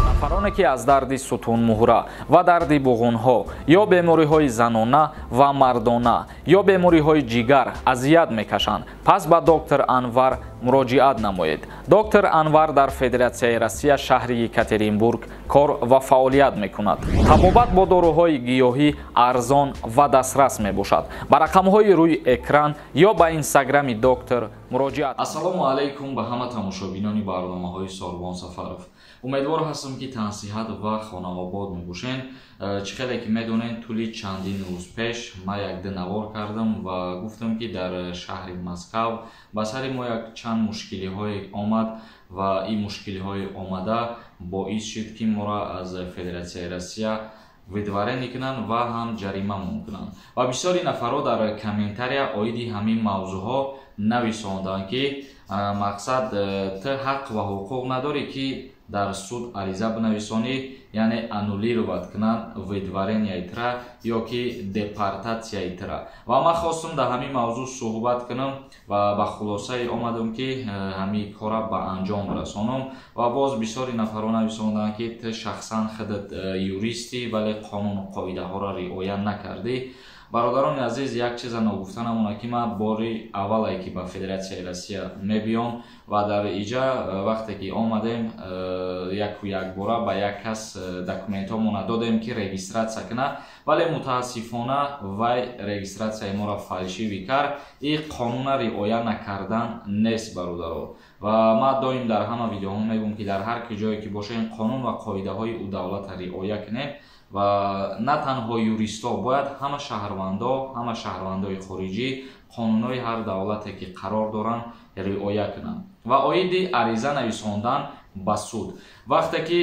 нафароне ки аз дарди сутунмуҳра ва дарди буғунҳо ё бемориҳои занона ва мардона ё бемориҳои ҷигар азият мекашанд, пас ба доктор Анвар муроҷиат намоед. Доктор Анвар дар Федератсияи Россия шаҳри Екатеринбург кор ва фаъолият мекунад. Табобат бо доруҳои гиёҳӣ арзон ва дастрас мебошад. Ба рақамҳои рӯи экран ё ба инстаграми доктор муроҷиат. Ассалому алайкум ба ҳама тамошобинони барномаҳои Сорбон Сафаров. Умедвор ҳастам ки тансиҳат ва хонаобод мебошен. Чӣ хеле ки медонен, тӯли чандин рӯз пеш ма як динавор кардам ва гуфтам ки дар шаҳри Москав ба сари мо як чанд мушкилиҳое омад ва ин мушкилиҳои омада боис шуд ки моро аз Федератсияи Россия видварени кунанд ва ҳам ҷарима мекунанд. Ва бисёри нафаро дар комментария оиди ҳамин мавзӯъҳо нависонданд ки мақсад ту ҳақ ва ҳуқуқ надорӣ ки дар суд ариза бинависонӣ, яъне аннулировать кунанд видваренияи тра ё ки депортатсияи тра. Ва ман хостам дар ҳамин мавзӯъ суҳбат кунам ва ба хулосае омадам ки ҳамин кора ба анҷом расонам. Ва боз бисёри нафаро нависонданд ки ту шахсан худат юристӣ, вале қонуну қоидаҳоро риоя накардӣ. Бародарони азиз, як чиза нагуфта намона ки ман бори аввале ки ба Федератсияи Россия мебиём ва дар иҷа вақте ки омадем якбора ба як кас документҳомона додем ки регистратсия куна, вале мутаассифона вай регистратсияи моро фальшивӣ кард. ин қонуна риоя накардан нест, бародаро. Ва ман доим дар ҳама видеоҳо мегӯям ки дар ҳар ҷое ки бошем қонун ва қоидаҳои у давлата риоя кунем. Ва на танҳо юристо, бояд ҳама шаҳрвандои хориҷӣ қонунҳои ҳар давлате ки қарор доранд риоя кунанд. Ва оиди ариза нависондан ба суд. Вақте ки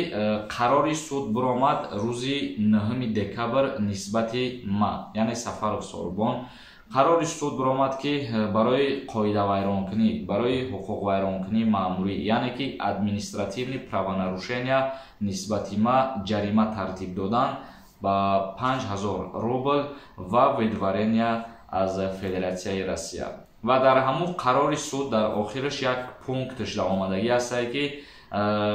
қарори суд биромад рӯзи 9 декабр нисбати ма, яъне Сафаров Сорбон, қарори суд биромад ки барои қоидавайронкунӣ, барои ҳуқуқвайронкунӣ маъмурӣ, яъне ки административни правонарушения нисбати ма ҷарима тартиб додан ба 5000 рубл ва видварения аз Федератсияи Россия. Ва дар ҳамун қарори суд дар охираш як пункташ дар омадагӣ ҳастае ки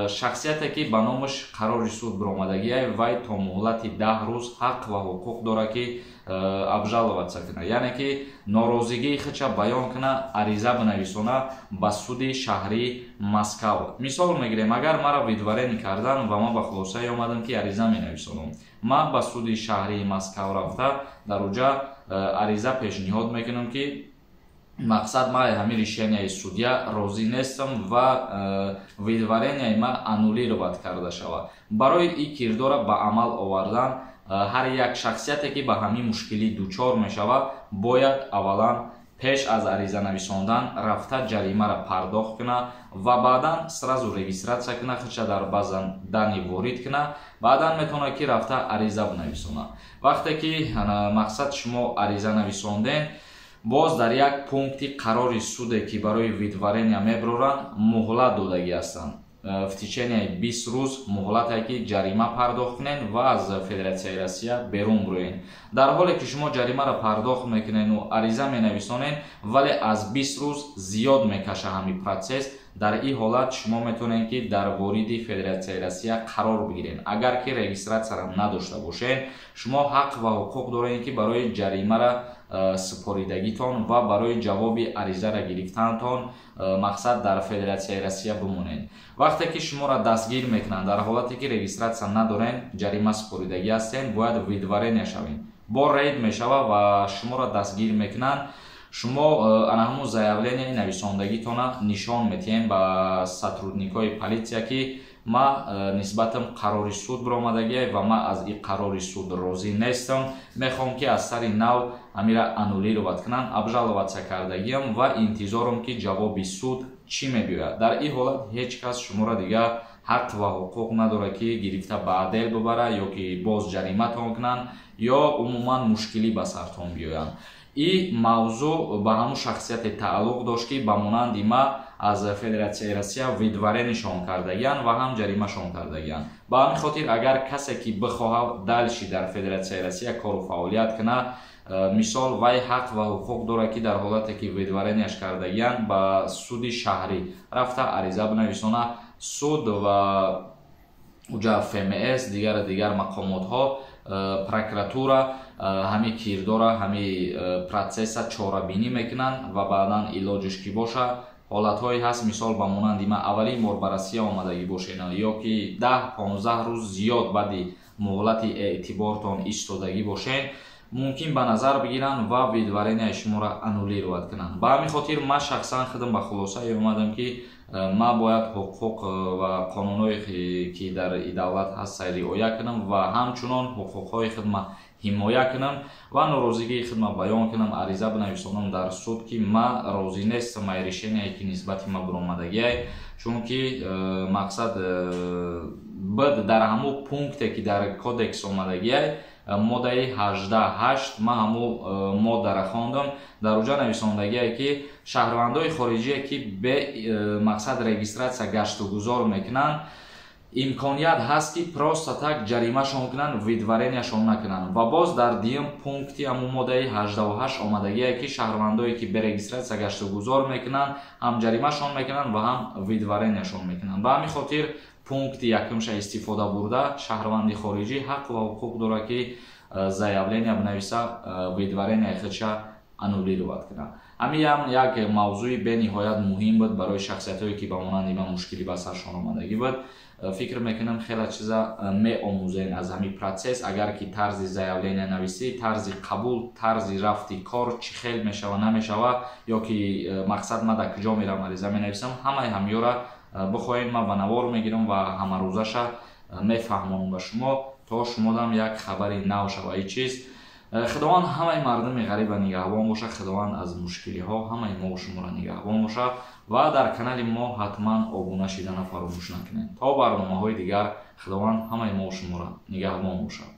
шахсияте ки ба номаш қарори суд биромадагие вай то муҳлати 10 рӯз ҳақ ва ҳуқуқ дора ки обжаловатса куна, яъне ки норозигии худша баён куна, ариза бинависона ба суди шаҳри Москав. Мисол мегирем, агар мара видварени кардан ва ман ба хулосае омадам ки ариза менависонам, ман ба суди шаҳри Москав рафта дар уҷа ариза пешниҳод мекунам ки мақсад ма ҳамин решенияи судя розӣ нестам ва видваренияи ма аннулировать карда шавад. Барои ин кирдора ба амал овардан ҳар як шахсияте ки ба ҳамин мушкилӣ дучор мешавад бояд аввалан пеш аз ариза нависондан рафта ҷаримаро пардохт куна ва баъдан сразу регистратсия куна, худша дар база дани ворид куна, баъдан метавонад ки рафта ариза бинависона. Вақте ки мақсад шумо ариза нависонден, боз дар як пункти қарори суде ки барои видварения мебароранд муҳлат додагӣ ҳастанд. В течение 20 рӯз муҳлате ки ҷарима пардохт кунен ва аз Федератсияи Россия берун бироен. Дар ҳоле ки шумо ҷаримаро пардохт мекунену ариза менависонен, вале аз 20 рӯз зиёд мекаша ҳамин процесс, дар ин ҳолат шумо метавонед ки дар вориди Федератсияи Россия қарор бигиред. Агар ки регистратсияро надошта бошед, шумо ҳақ ва ҳуқуқ доред ки барои ҷаримаро супоридагитон ва барои ҷавоби аризаро гирифтанатон мақсад дар Федератсияи Россия бимонед. Вақте ки шуморо дастгир мекунанд, дар ҳолате ки регистратсия надорен, ҷарима супоридагӣ ҳастен, бояд видварения шавед. Бо рейд мешавад ва шуморо дастгир мекунанд. шумо ана ҳамун заявление нависондагитона нишон метиҳем ба сотрудникои политсия ки ма нисбатам қарори суд биромадагие ва ма аз ин қарори суд розӣ нестам, мехоҳам ки аз сари нав амира аннулировать кунанд, обжаловатсия кардагиам ва интизорам ки ҷавоби суд чӣ мебиёяд. Дар ин ҳолат ҳеҷ кас шуморо дигар ҳақ ва ҳуқуқ надорад ки гирифта ба адел бибара ё ки боз ҷариматон кунанд ё умуман мушкилӣ ба сартон биёянд. ин мавзӯъ ба ҳамун шахсияте тааллуқ дошт ки ба монанди ма аз Федератсияи Россия видваренишон кардагиянд ва ҳам ҷаримашон кардагиянд. Ба ҳамин хотир агар касе ки бихоҳад дальши дар Федератсияи Россия кору фаъолият кунад, мисол вай ҳақ ва ҳуқуқ дорад ки дар ҳолате ки видваренияш кардагиян ба суди шаҳрӣ рафта ариза binavисона суд ва уҷа ФМС дигар мақомотҳо прокуратура ҳами кирдора ҳами процесса чорабинӣ мекунанд ва баъдан илоҷиш ки боша ҳолатҳое ҳаст мисол ба монанди ма аввалин бор ба Россия омадагӣ бошед ё ки 10-15 рӯз зиёд баъди муҳлати эътибортон истодагӣ бошед мумкин ба назар бигиранд ва видваренияи шуморо аннулировать кунанд. Ба ҳамин хотир ман шахсан худам ба хулосае омадам ки ма бояд ҳуқуқ ва қонунҳое ки дар давлат ҳаст riоя кунам ва ҳамчунон ҳуқуқҳои худма ҳимоя кунам ва норозигии худма баён кунам, ариза binavисонам дар суд ки ма розӣ нестам ай решение ки нисбати ма биромадагиай, чунки мақсад бад дар ҳамо пункте ки дар кодекс омадагиай моддаи 18.8 ма ҳамо моддара хондам, дар уҷа нависондагиае ки шаҳрвандои хориҷие ки бе мақсад регистратсия гашту гузор мекунанд имконият ҳаст ки просто так ҷаримашон кунанд, видваренияшон накунанд ва боз дар диюм пункти ҳамо моддаи 18.8 омадагиае ки шаҳрвандое ки бе регистратсия гашту гузор мекунанд ҳам ҷаримашон мекунанд ва ҳам видваренияшон мекунанд. Ба ҳамин хотир пункти якумша истифода бурда шаҳрванди хориҷӣ ҳақ ва ҳуқуқ дорад ки заявления binavиса видваренияи худша аннулировать кунад. Ҳамин ҳам як мавзӯи бениҳоят муҳим буд барои шахсиятҳое ки ба монанди ман мушкилӣ ба саршон омадагӣ буд. Фикр мекунам хеле чиза меомӯзем аз ҳамин процесс, агар ки тарзи заявления нависӣ, тарзи қабул, тарзи рафти кор чӣ хел мешава намешава ё ки мақсад ма дар куҷо мерам ариза менависам, ҳамаи ҳамёра бихоҳед ман ба навор мегирам ва ҳамарӯзаша мефаҳмонам ба шумо то шумодам як хабари нав шава. И чиз худованд ҳамаи мардуми ғариба нигаҳбон боша, худованд аз мушкилиҳо ҳамаи мо шуморо нигаҳбон боша ва дар канали мо ҳатман обуна шидана фаромӯш накунед. То барномаҳои дигар худованд ҳамаи мо шуморо нигаҳбон бошад.